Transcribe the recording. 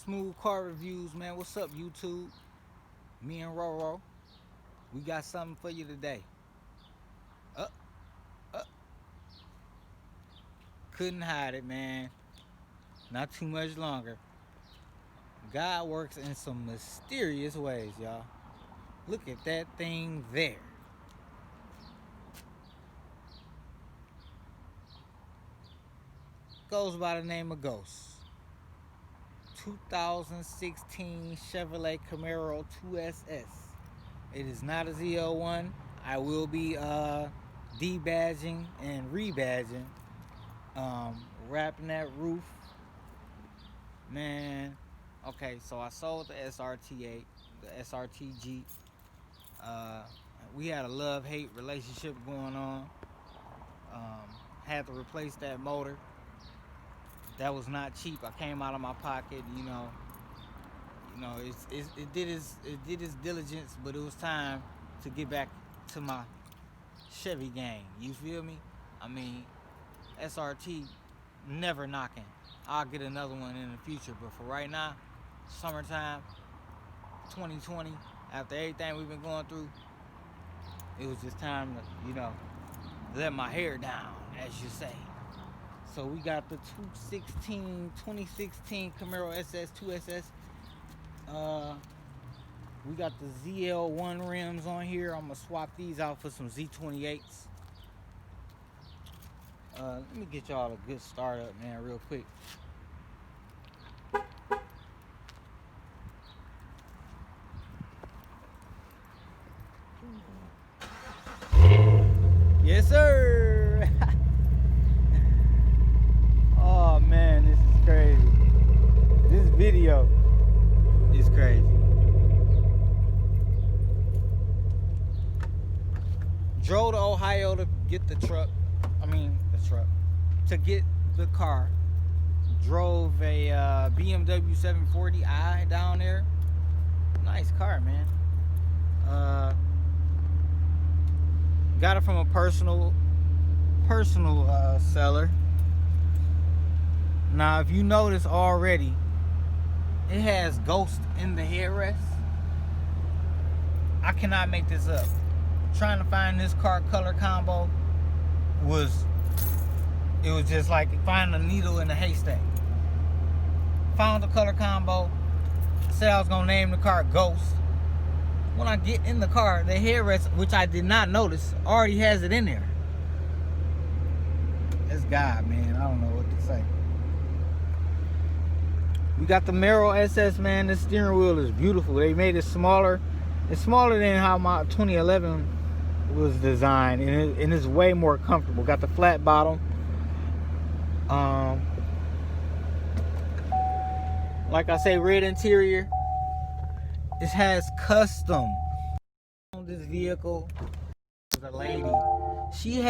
Smooth Car Reviews, man. What's up, YouTube? Me and Roro, we got something for you today. Couldn't hide it, man. Not too much longer. God works in some mysterious ways, y'all. Look at that thing there. Goes by the name of Ghost. 2016 Chevrolet Camaro 2SS. It is not a ZL1. I will be debadging and rebadging, wrapping that roof, man. Okay, so I sold the SRT8, the SRT Jeep. We had a love-hate relationship going on. Had to replace that motor. That was not cheap. I came out of my pocket, you know. It did its diligence, but it was time to get back to my Chevy gang. You feel me? I mean, SRT, never knocking. I'll get another one in the future, but for right now, summertime, 2020, after everything we've been going through, it was just time to, let my hair down, as you say. So we got the 2016 Camaro SS 2SS. We got the ZL1 rims on here. I'm gonna swap these out for some Z28s. Let me get y'all a good start up, man, real quick. Yes, sir. Oh man, this is crazy. This video is crazy. Drove to Ohio to get the get the car. Drove a BMW 740i down there. Nice car, man. Got it from a personal seller. Now, if you notice already, it has Ghost in the headrest. I cannot make this up. Trying to find this car color combo was just like finding a needle in a haystack. Found the color combo. Said I was gonna name the car Ghost. When I get in the car, the headrest, which I did not notice, already has it in there. It's God, man. I don't know what to say. We got the Camaro SS, man. The steering wheel is beautiful. They made it smaller. It's smaller than how my 2011 was designed, and it's way more comfortable. Got the flat bottom. Like I say, red interior. It has custom on this vehicle. There's a lady. She had